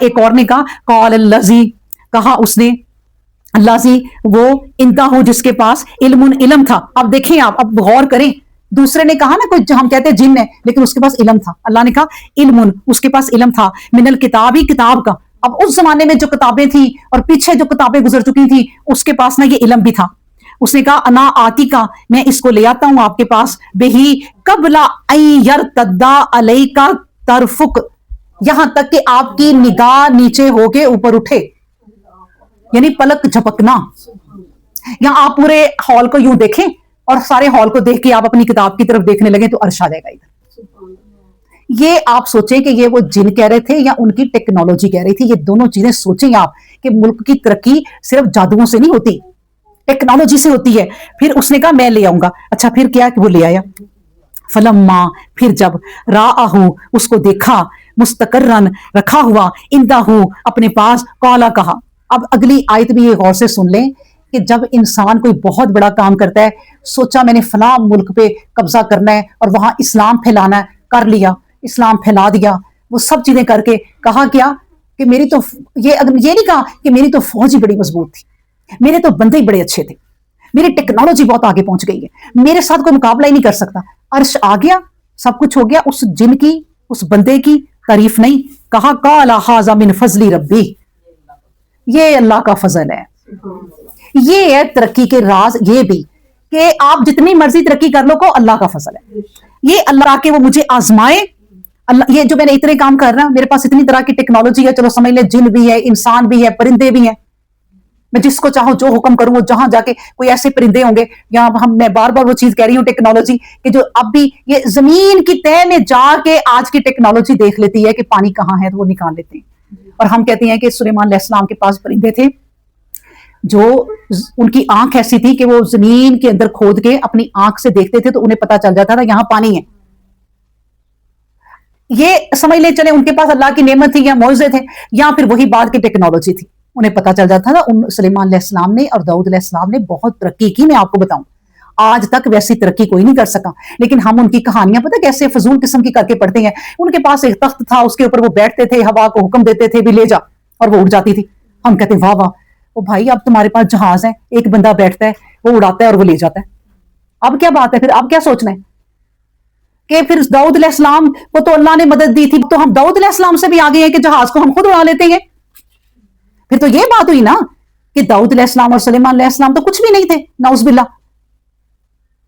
एक और ने कहा कौल अल्लज़ी, कहा उसने अल्लाजी वो इंता हो जिसके पास इल्मुन इल्म था। अब देखें आप, अब गौर करें, दूसरे ने कहा ना कोई हम कहते हैं जिन है, लेकिन उसके पास इल्म था। अल्लाह ने कहा इल्मुन, उसके पास इल्म था, मिनल किताब ही किताब का। अब उस जमाने में जो किताबें थी और पीछे जो किताबें गुजर चुकी थी उसके पास ना ये इल्म भी था। उसने कहा अना आती का, मैं इसको ले आता हूं आपके पास, बेही कबला यरतद्दा अलैका तरफुक, यहां तक कि आपकी निगाह नीचे होके ऊपर उठे, यानी पलक झपकना। या आप पूरे हॉल को यूं देखें और सारे हॉल को देख के आप अपनी किताब की तरफ देखने लगे तो अर्श आ जाएगा इधर। ये आप सोचें कि ये वो जिन कह रहे थे या उनकी टेक्नोलॉजी कह रही थी। ये दोनों चीजें सोचें आप कि मुल्क की तरक्की सिर्फ जादुओं से नहीं होती, टेक्नोलॉजी से होती है। फिर उसने कहा मैं ले आऊंगा। अच्छा फिर क्या कि वो ले आया। फलम्मा, फिर जब राहू, उसको देखा, मुस्तकर्रन, रखा हुआ, इंदाहू, अपने पास, कौला, कहा। अब अगली आयत भी ये गौर से सुन लें कि जब इंसान कोई बहुत बड़ा काम करता है, सोचा मैंने फलां मुल्क पे कब्जा करना है और वहां इस्लाम फैलाना है, कर लिया, इस्लाम फैला दिया, वो सब चीजें करके कहा क्या कि मेरी तो ये नहीं कहा कि मेरी तो फौज ही बड़ी मजबूत थी, मेरे तो बंदे ही बड़े अच्छे थे, मेरी टेक्नोलॉजी बहुत आगे पहुंच गई है, मेरे साथ कोई मुकाबला ही नहीं कर सकता। अर्श आ गया, सब कुछ हो गया। उस जिन की, उस बंदे की तारीफ नहीं, कहा काला हाजा मिन फजली रब्बी, ये अल्लाह का फजल है। ये है तरक्की के राज, ये भी कि आप जितनी मर्जी तरक्की कर लो को अल्लाह का फजल है। ये अल्लाह के वो मुझे आजमाए, अल्लाह ये जो मैंने इतने काम कर रहा हूं, मेरे पास इतनी तरह की टेक्नोलॉजी है, चलो समझ ले जिन भी है, इंसान भी है, परिंदे भी हैं, मैं जिसको चाहूं जो हुक्म करूं वो जहां जाके कोई ऐसे परिंदे होंगे। यहाँ मैं बार बार वो चीज कह रही हूँ टेक्नोलॉजी कि जो अब भी ये जमीन की तह में जाके आज की टेक्नोलॉजी देख लेती है कि पानी कहाँ है तो वो निकाल लेते हैं। और हम कहते हैं कि सुलेमान अलैहिस्सलाम के पास परिंदे थे जो उनकी आंख ऐसी थी कि वो जमीन के अंदर खोद के अपनी आंख से देखते थे तो उन्हें पता चल जाता था यहां पानी है। ये समझ ले चले उनके पास अल्लाह की नेमत थी या मौजूद थे, या फिर वही बाद की टेक्नोलॉजी थी, उन्हें पता चल जाता था। उन सुलेमान अलैहिस्सलाम ने और दाऊद अलैहिस्सलाम ने बहुत तरक्की की। मैं आपको बताऊं आज तक वैसी तरक्की कोई नहीं कर सका, लेकिन हम उनकी कहानियां पता कैसे फजूल किस्म की करके पढ़ते हैं। उनके पास एक तख्त था, उसके ऊपर वो बैठते थे, हवा को हुक्म देते थे भी ले जा, और वो उड़ जाती थी। हम कहते वाह वाह, ओ भाई अब तुम्हारे पास जहाज है, एक बंदा बैठता है, वो उड़ाता है और वो ले जाता है। अब क्या बात है, फिर अब क्या सोचना है कि फिर दाऊद अलैहिस्सलाम को तो अल्लाह ने मदद दी थी, तो हम दाऊद अलैहिस्सलाम से भी आगे हैं कि जहाज को हम खुद उड़ा लेते हैं। फिर तो ये बात हुई ना कि दाऊद अलैहिस्सलाम और सुलेमान अलैहिस्सलाम तो कुछ भी नहीं थे, नाउज़ुबिल्लाह,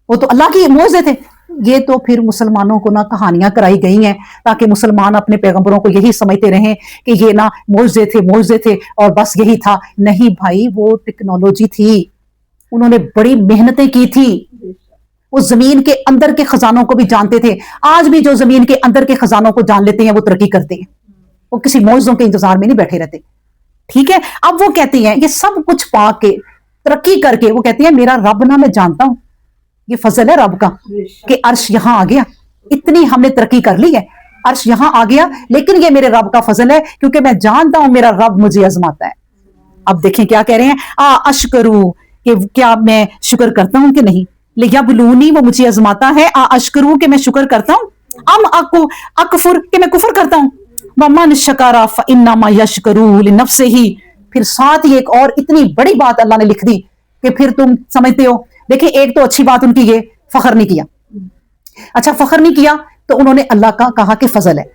वो तो अल्लाह की मौजज़े थे। ये तो फिर मुसलमानों को ना कहानियां कराई गई हैं ताकि मुसलमान अपने पैगंबरों को यही समझते रहें कि ये ना मौजज़े थे और बस यही था। नहीं भाई, वो टेक्नोलॉजी थी, उन्होंने बड़ी मेहनतें की थी, वो जमीन के अंदर के खजानों को भी जानते थे। आज भी जो जमीन के अंदर के खजानों को जान लेते हैं वो तरक्की करते हैं, वो किसी मौजों के इंतजार में नहीं बैठे रहते। ठीक है, अब वो कहती हैं ये सब कुछ पा के तरक्की करके वो कहती है मेरा रब ना मैं जानता हूं, ये फजल है रब का कि अर्श यहां आ गया, इतनी हमने तरक्की कर ली है, अर्श यहां आ गया, लेकिन ये मेरे रब का फजल है क्योंकि मैं जानता हूं मेरा रब मुझे आजमाता है। अब देखें क्या कह रहे हैं, अशकरू, कि क्या मैं शुक्र करता हूं कि नहीं, लियबलूनी, वो मुझे आजमाता है, अशकरू कि मैं शुक्र करता हूं, अम अकफुर कि मैं कुफर करता हूं, वमन शकारा फइन्नमा यशकरू लिनफ्सिही। फिर साथ ही एक और इतनी बड़ी बात अल्लाह ने लिख दी कि फिर तुम समझते हो। देखिए एक तो अच्छी बात उनकी ये फखर नहीं किया, अच्छा फखर नहीं किया तो उन्होंने अल्लाह का कहा कि फजल है,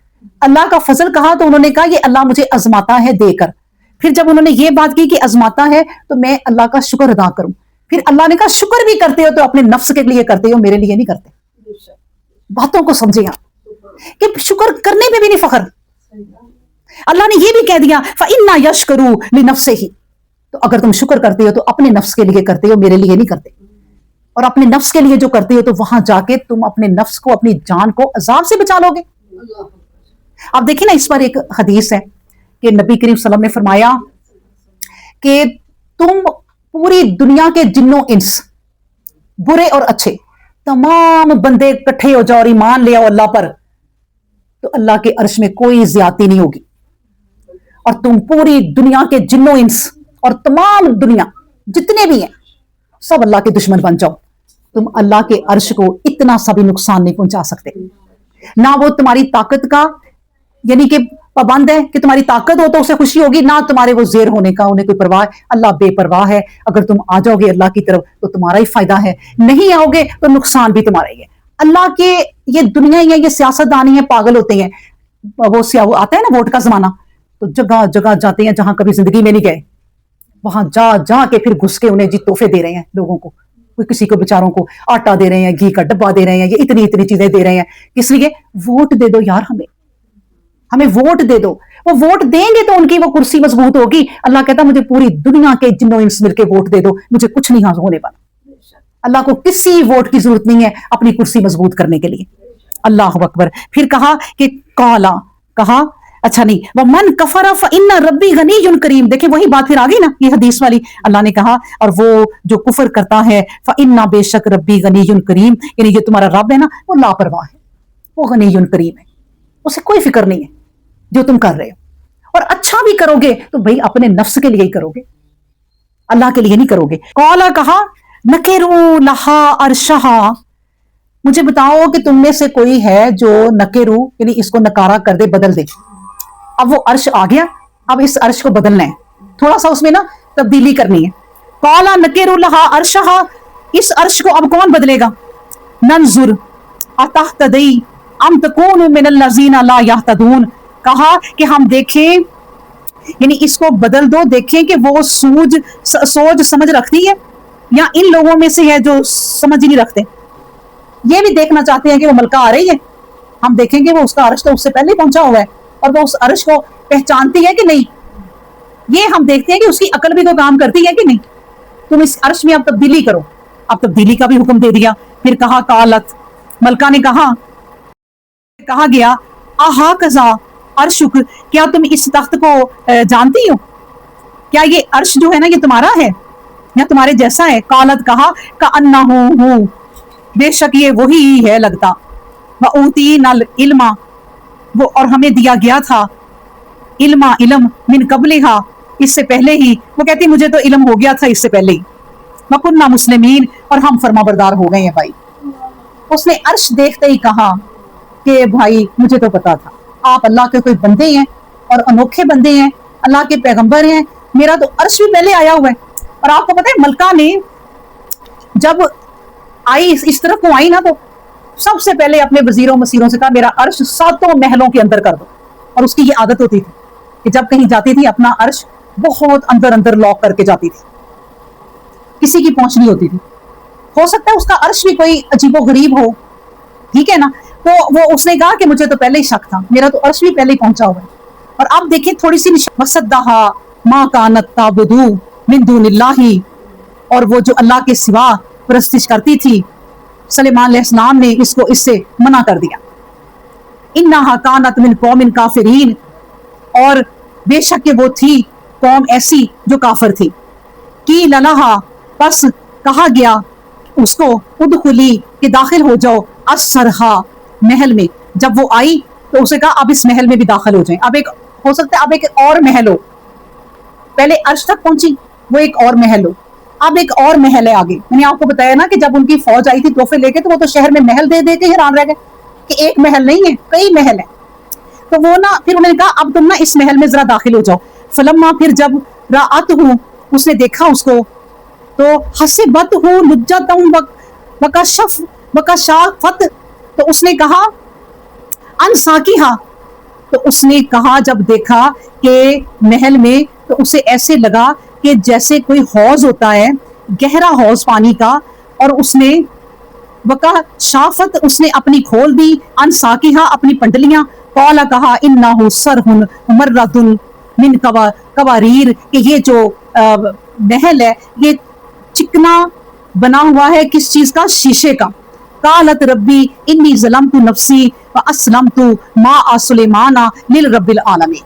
अल्लाह का फजल कहा तो उन्होंने कहा ये अल्लाह मुझे आजमाता है देकर। फिर जब उन्होंने ये बात की कि आजमाता है तो मैं अल्लाह का शुक्र अदा करूं, फिर अल्लाह ने कहा शुक्र भी करते हो तो अपने नफ्स के लिए करते हो, मेरे लिए नहीं करते। बातों को समझे आप कि शुक्र करने पे भी नहीं फखर। अल्लाह ने ये भी कह दिया फइन्ना यशकरू लिनफ्सिही, तो अगर तुम शुक्र करते हो तो अपने नफ्स के लिए करते हो, मेरे लिए नहीं करते। और अपने नफ्स के लिए जो करते हो तो वहां जाके तुम अपने नफ्स को, अपनी जान को अजाब से बचा लोगे। आप देखिए ना, इस पर एक हदीस है कि नबी करीम सल्लल्लाहु अलैहि वसल्लम ने फरमाया कि तुम पूरी दुनिया के जिन्नों इंस, बुरे और अच्छे, तमाम बंदे इकट्ठे हो जाओ और ईमान ले आओ अल्लाह पर, तो अल्लाह के अर्श में कोई ज्यादती नहीं होगी। और तुम पूरी दुनिया के जिन्नों इंस और तमाम दुनिया जितने भी हैं सब अल्लाह के दुश्मन बन जाओ, तुम अल्लाह के अर्श को इतना सा भी नुकसान नहीं पहुंचा सकते, ना वो तुम्हारी ताकत का यानी कि पाबंद है कि तुम्हारी ताकत हो तो उसे खुशी होगी, ना तुम्हारे वो जेर होने का उन्हें कोई परवाह है। अल्लाह बेपरवाह है, अगर तुम आ जाओगे अल्लाह की तरफ तो तुम्हारा ही फायदा है, नहीं आओगे तो नुकसान भी तुम्हारा ही है। अल्लाह के ये दुनिया ही है, ये सियासतदानी है, पागल होते हैं। वो आता है ना वोट का जमाना, तो जगह जगह जाते हैं जहां कभी जिंदगी में नहीं गए, वहां जा जा के फिर घुस के उन्हें जी तोहफे दे रहे हैं लोगों को। कोई किसी को बेचारों को आटा दे रहे हैं, घी का डब्बा दे रहे हैं, ये इतनी इतनी चीजें दे रहे हैं। किस लिए? वोट दे दो यार, हमें वोट दे दो। वो वोट देंगे तो उनकी वो कुर्सी मजबूत होगी। अल्लाह कहता मुझे पूरी दुनिया के जिन्नो इंस मिलके वोट दे दो, मुझे कुछ नहीं हासिल होने वाला। अल्लाह को किसी वोट की जरूरत नहीं है अपनी कुर्सी मजबूत करने के लिए। अल्लाह अकबर। फिर कहा कि काला, कहा अच्छा नहीं, वह मन कफरा फइन्ना रब्बी गनीयुन करीम। देखिए वही बात फिर आ गई ना, ये हदीस वाली। अल्लाह ने कहा और वो जो कुफर करता है, फइन्ना बेशक रब्बी गनीयुन करीम, यानी जो तुम्हारा रब है ना वो लापरवाह है, वो गनीयुन करीम है, उसे कोई फिक्र नहीं है जो तुम कर रहे हो। और अच्छा भी करोगे तो भाई अपने नफ्स के लिए ही करोगे, अल्लाह के लिए नहीं करोगे। कौला, कहा नकेरू लहा अरशहा, मुझे बताओ कि तुम में से कोई है जो नकेरू यानी इसको नकारा कर दे, बदल दे। अब वो अर्श आ गया, अब इस अर्श को बदलना है, थोड़ा सा उसमें ना तब्दीली करनी है। कौला नकेरू लहा अरशहा, इस अर्श को अब कौन बदलेगा? नंजुर अतहतदी अम तकून मिनल लजीना ला यहतदून, कहा कि हम देखें, यानी इसको बदल दो, देखें कि वो सोच समझ रखती है या इन लोगों में से है जो समझ ही नहीं रखते। ये भी देखना चाहते हैं कि वो मलका आ रही है, हम देखेंगे वो उसका अर्श तो उससे पहले ही पहुंचा हुआ है और वो उस अर्श को पहचानती है कि नहीं, ये हम देखते हैं कि उसकी अकल भी कोई काम करती है कि नहीं। तुम इस अर्श में अब तब्दीली करो। अब तब्दीली का भी हुक्म दे दिया। फिर कहा कालत, मलका ने कहा गया आहा कजा अर्शुक, क्या तुम इस तख्त को जानती हो? क्या ये अर्श जो है ना ये तुम्हारा है या तुम्हारे जैसा है? कालत, कहा का अन्ना हूँ, बेशक ये वही है लगता। वऊती नल इल्मा, वो और हमें दिया गया था, इल्मा इल्म, मिन कबलिहा, इससे पहले ही। वो कहती मुझे तो इल्म हो गया था इससे पहले ही। वकुन्ना मुस्लिमीन, और हम फरमाबरदार हो गए हैं भाई। उसने अर्श देखते ही कहा कि भाई मुझे तो पता था आप अल्लाह के कोई बंदे हैं और अनोखे बंदे हैं, अल्लाह के पैगंबर हैं, मेरा तो अर्श भी पहले आया हुआ है। और आपको पता है मलका ने जब आई इस तरफ को आई ना, तो सबसे पहले अपने वजीरों मसीरों से कहा मेरा अर्श 7 महलों के अंदर कर दो। और उसकी ये आदत होती थी कि जब कहीं जाती थी अपना अर्श बहुत अंदर अंदर लॉक करके जाती थी, किसी की पहुंच नहीं होती थी। हो सकता है उसका अर्श भी कोई अजीबो गरीब हो, ठीक है ना, तो वो उसने कहा कि मुझे तो पहले ही शक था, मेरा तो अर्श भी पहले ही पहुंचा हुआ है। और अब देखिए थोड़ी सी वसद्दहा मा कानत ताबुदू मिन दुनिल्लाही, और वो जो अल्लाह के सिवा परस्तिश करती थी, सलेमान अलैहिस्सलाम ने इसको इससे मना कर दिया। इन्नहा कानत मिन कौमिन काफिरीन, और बेशक वो थी कौम ऐसी जो काफिर थी। की ललहा, बस कहा गया उसको उदखुली कि दाखिल हो जाओ, असरहा, महल में। जब वो आई तो उसे कहा अब इस महल में भी दाखिल हो जाएं। अब एक हो सकता है अब एक और महल हो, पहले अर्श तक पहुंची वो एक और महल हो, अब एक और महल है आगे। मैंने आपको बताया ना कि जब उनकी फौज आई थी तोहफे लेके, तो वो तो शहर में महल दे दे के हैरान रह गए कि एक महल नहीं है कई महल है। तो वो ना फिर उन्होंने कहा अब तुम ना इस महल में जरा दाखिल हो जाओ। फलम्मा, फिर जब रात हूँ, उसने देखा उसको, तो हसीबत हूँ लुज्जतम वकशाफत, तो उसने कहा अनसाकिहा, तो उसने कहा जब देखा कि महल में, तो उसे ऐसे लगा कि जैसे कोई हौज होता है, गहरा हौज पानी का, और उसने वकशाफत, उसने अपनी खोल दी, अनसाकिहा, अपनी पंडलियां। कौला, कहा इन्नाहु सरहुन मर्रदुन मिन कवारीर, कि ये जो महल है ये चिकना बना हुआ है, किस चीज का? शीशे का। कालत रब्बी इन्नी ज़लमतु नफ्सी व अस्लमतु मा सुलेमाना लिल रब्बिल आलमीन।